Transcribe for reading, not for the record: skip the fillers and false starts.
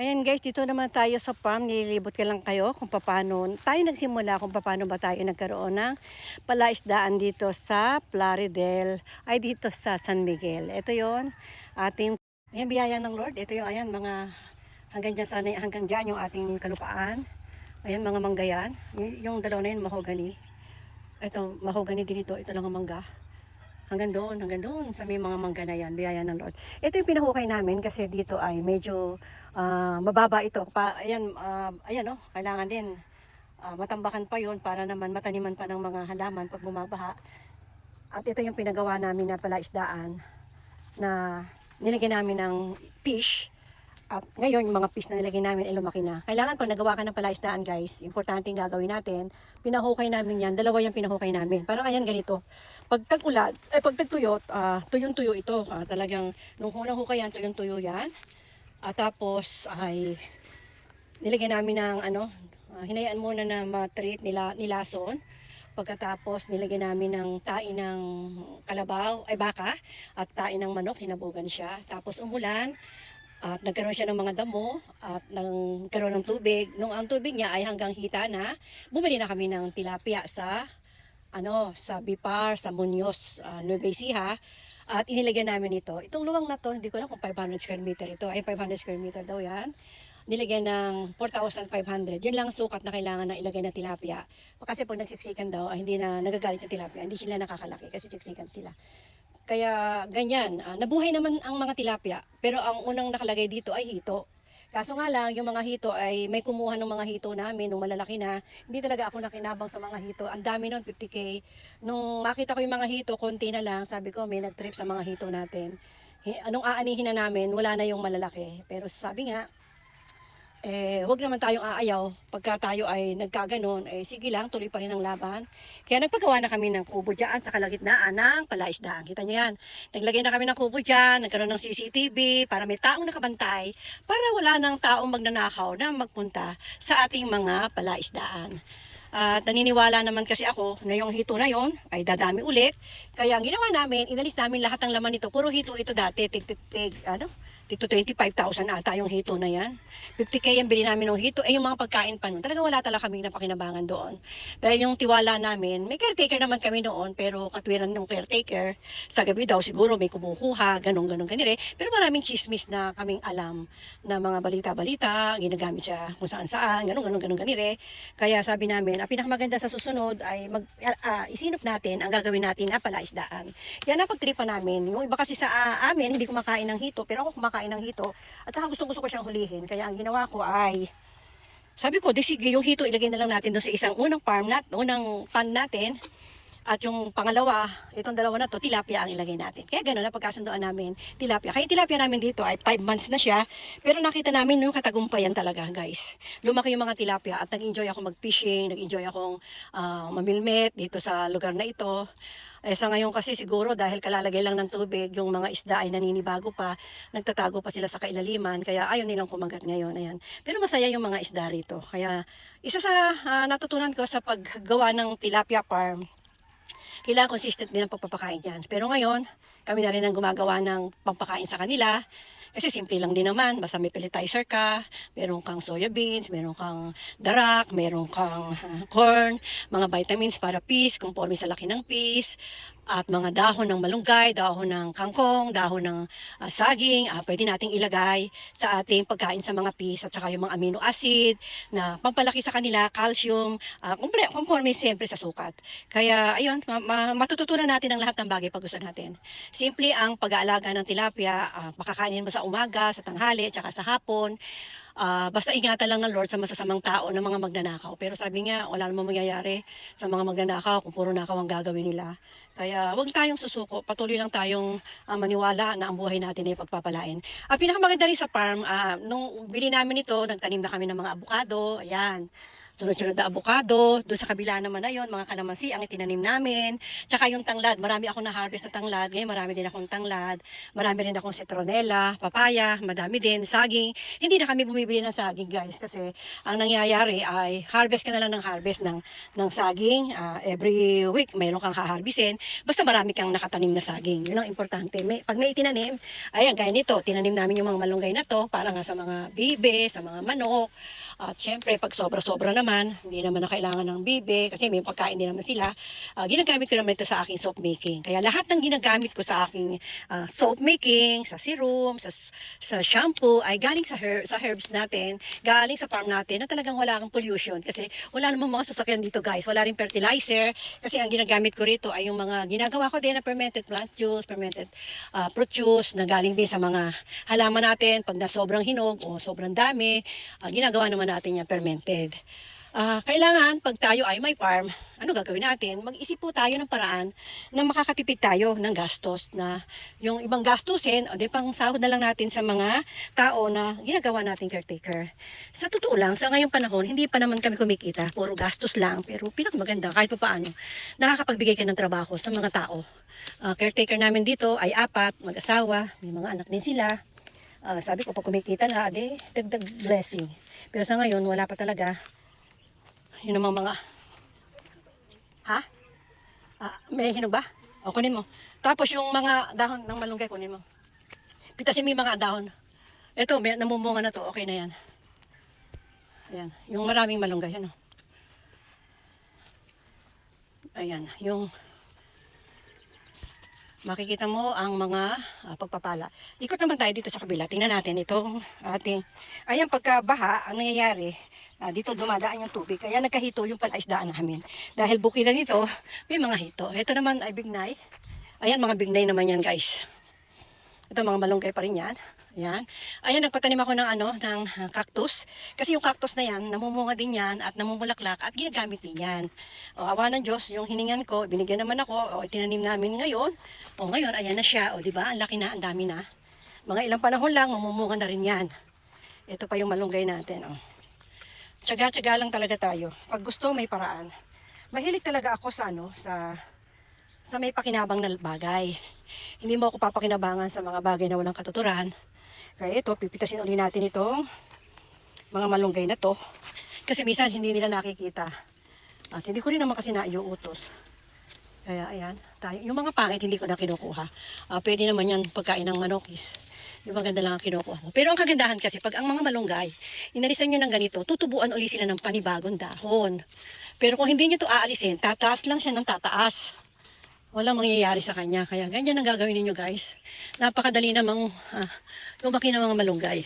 Ayan guys, dito naman tayo sa farm. Nililibot ka lang kayo kung paano tayo nagsimula, kung paano ba tayo nagkaroon ng palaisdaan dito sa Plaridel, ay dito sa San Miguel. Ito yon ating ayan, biyaya ng Lord. Ito yung ayan, mga hanggang dyan yung ating kalupaan. Ayan, mga mangga yan. Yung dalawa na yun, mahogany. Ito, mahogany din ito. Ito lang ang mangga. Hanggang doon sa may mga mangga na yan, biyaya ng Lord. Ito yung pinahukay namin kasi dito ay medyo mababa ito. Ayan oh, kailangan din matambakan pa yon para naman mataniman pa ng mga halaman pag bumabaha. At ito yung pinagawa namin na palaisdaan na nilagyan namin ng fish. At ngayon, yung mga fish na nilagay namin ay lumaki na. Kailangan pag nagawa ka ng palaisdaan guys, importante yung gagawin natin. Pinahukay namin yan, dalawa yung pinahukay namin. Parang ayan ganito. Pag tag-ulat, pag tag-tuyot, tuyong-tuyo ito. Talagang, nung unang hukay yan, tuyong-tuyo yan. At tapos ay nilagyan namin ng hinayaan muna na matreat nilason. Pagkatapos nilagyan namin ng tain ng kalabaw, ay baka, at tain ng manok, sinabugan siya. Tapos umulan, at nagkaroon siya ng mga damo at nagkaroon ng tubig. Nung ang tubig niya ay hanggang hita na, bumili na kami ng tilapia sa Bipar, sa Muñoz, Nueva Ecija. At inilagyan namin ito. Itong luwang na to, hindi ko alam kung 500 square meter ito. Ay 500 square meter daw yan. Nilagyan ng 4,500. Yun lang sukat na kailangan na ilagay na tilapia. Kasi pag nagsiksikan daw, ay hindi na nagagalit yung tilapia. Hindi sila nakakalaki kasi siksikan sila. Kaya ganyan, nabuhay naman ang mga tilapia, pero ang unang nakalagay dito ay hito. Kaso nga lang, yung mga hito ay may kumuha ng mga hito namin nung malalaki na. Hindi talaga ako nakinabang sa mga hito. Ang dami nun, 50K. Nung makita ko yung mga hito, konti na lang, sabi ko may nag-trip sa mga hito natin. Anong aanihin na namin, wala na yung malalaki. Pero sabi nga, wag naman tayong aayaw. Pagka tayo ay nagkaganon, sige lang, tuloy pa rin ang laban. Kaya nagpagawa na kami ng kubo dyan sa kalagitnaan ng palaisdaan. Kita nyo yan. Naglagay na kami ng kubo dyan, nagkaroon ng CCTV para may taong nakabantay, para wala nang taong magnanakaw na magpunta sa ating mga palaisdaan. At naniniwala naman kasi ako na yung hito na yon ay dadami ulit. Kaya ang ginawa namin, inalis namin lahat ng laman nito. Puro hito ito dati, dito 25,000 ata yung hito na yan. 50K yung bili namin ng hito. Yung mga pagkain pa nun. Talaga wala talaga kaming napakinabangan doon. Dahil yung tiwala namin, may caretaker naman kami noon, pero katwiran ng caretaker, sa gabi daw siguro may kumukuha, ganun ganire. Pero maraming chismis na kaming alam na mga balita-balita, ginagamit siya kung saan-saan, ganun ganire. Kaya sabi namin, ang pinakamaganda sa susunod ay isinop natin ang gagawin natin na palaisdaan. Yan ang pagtripan namin. Yung iba kasi sa amin, hindi kumakain ng hito, pero ako kumakain ng hito at saka gusto ko siyang hulihin. Kaya ang ginawa ko ay sabi ko, di sige, yung hito ilagay na lang natin doon sa isang unang pan natin. At yung pangalawa, itong dalawa na to, tilapia ang ilagay natin. Kaya gano'n na pagkasundoan namin, tilapia. Kaya yung tilapia namin dito ay 5 months na siya. Pero nakita namin yung katagumpayan talaga, guys. Lumaki yung mga tilapia at nag-enjoy ako mag-fishing, nag-enjoy akong mamilmet dito sa lugar na ito. Sa ngayon kasi siguro dahil kalalagay lang ng tubig, yung mga isda ay naninibago pa, nagtatago pa sila sa kailaliman, kaya ayaw nilang kumagat ngayon. Ayan. Pero masaya yung mga isda rito. Kaya isa sa natutunan ko sa paggawa ng tilapia farm, kailangan consistent din ang pagpapakain yan. Pero ngayon, kami na rin ang gumagawa ng pampakain sa kanila. Kasi simple lang din naman, basta may pelletizer ka, meron kang soya beans, meron kang darak, meron kang corn, mga vitamins para fish, conforme sa laki ng fish, at mga dahon ng malunggay, dahon ng kangkong, dahon ng saging, pwede nating ilagay sa ating pagkain sa mga fish, at saka yung mga amino acid na pampalaki sa kanila, calcium, conforme siyempre sa sukat. Kaya ayun, matututunan natin ang lahat ng bagay pag gusto natin. Simple ang pag-aalaga ng tilapia, makakainin mo sa umaga, sa tanghali, at saka sa hapon. Basta ingatan lang ng Lord sa masasamang tao ng mga magnanakaw. Pero sabi niya, wala namang mangyayari sa mga magnanakaw kung puro nakaw ang gagawin nila. Kaya huwag tayong susuko, patuloy lang tayong maniwala na ang buhay natin ay pagpapalain. At pinakamaganda rin sa farm, nung bili namin ito, nagtanim na kami ng mga abukado, ayan. sunod-sunod na avocado. Doon sa kabila naman na yun, mga kalamansi ang itinanim namin. Tsaka yung tanglad, marami akong na-harvest na tanglad. Ngayon marami din akong tanglad. Marami rin akong citronella, papaya, madami din, saging. Hindi na kami bumibili ng saging guys kasi ang nangyayari ay harvest ka na lang ng harvest ng saging. Every week mayroon kang haharbisin. Basta marami kang nakatanim na saging. Yun ang importante. Pag may itinanim, ayan gaya nito, tinanim namin yung mga malunggay na to para nga sa mga bibe, sa mga manok. At syempre, pag sobra-sobra naman, hindi naman na kailangan ng bibe kasi may pagkain din naman sila. Ginagamit ko naman ito sa aking soap making. Kaya lahat ng ginagamit ko sa aking soap making, sa serum, sa shampoo, ay galing sa herbs natin, galing sa farm natin na talagang wala kang pollution. Kasi wala namang mga sasakyan dito guys. Wala rin fertilizer. Kasi ang ginagamit ko rito ay yung mga ginagawa ko din na fermented plant juice, fermented fruit juice na galing din sa mga halaman natin. Pag na sobrang hinog o sobrang dami, ginagawa naman natin yung fermented. Kailangan pag tayo ay may farm, ano gagawin natin? Mag-isip po tayo ng paraan na makakatipid tayo ng gastos na yung ibang gastusin o di pang sahod na lang natin sa mga tao na ginagawa nating caretaker. Sa totoo lang, sa ngayong panahon, hindi pa naman kami kumikita. Puro gastos lang. Pero pinakamaganda kahit pa paano, nakakapagbigay ka ng trabaho sa mga tao. Caretaker namin dito ay 4, mag-asawa, may mga anak din sila. Sabi ko, pag kumikita na, dagdag blessing. Pero sa ngayon, wala pa talaga. Yun naman mga... Ha? May hinog ba? O, kunin mo. Tapos yung mga dahon ng malunggay, kunin mo. Pitasin mo yung mga dahon. Ito, may namumunga na to. Okay na yan. Ayan. Yung maraming malunggay. Ano? Ayan. Yung... Makikita mo ang mga pagpapala. Ikot naman tayo dito sa kabila. Tingnan natin itong ating... Ayan, pagka-baha, ang nangyayari, dito dumadaan yung tubig. Kaya nagkahito yung palaisdaan namin. Dahil bukilan nito, may mga hito. Ito naman ay bignay. Ayan, mga bignay naman yan guys. Ito mga malunggay pa rin yan. Ayan. Ayan, nagpatanim ako ng cactus. Kasi yung cactus na yan, namumunga din yan at namumulaklak at ginagamit din yan. O, awa ng Diyos, yung hiningan ko, binigyan naman ako, o tinanim namin ngayon. O ngayon, ayan na siya. O diba, ang laki na, ang dami na. Mga ilang panahon lang, mamumunga na rin yan. Ito pa yung malunggay natin. O. Tsaga-tsaga lang talaga tayo. Pag gusto, may paraan. Mahilig talaga ako sa may pakinabang na bagay. Hindi mo ako papakinabangan sa mga bagay na walang katuturan. Kaya ito, pipitasin ulit natin itong mga malunggay na to. Kasi minsan hindi nila nakikita. At hindi ko rin naman kasi naiuutos. Kaya ayan, yung mga pangit hindi ko na kinukuha. Pwede naman yan pagkain ng manokis. Yung maganda lang ang kinukuha mo. Pero ang kagandahan kasi pag ang mga malunggay, inalisan nyo ng ganito, tutubuan ulit sila ng panibagong dahon. Pero kung hindi nyo ito aalisin, tataas lang siya ng tataas. Walang mangyayari sa kanya. Kaya ganyan ang gagawin ninyo guys. Napakadali namang lumaki ng mga malunggay.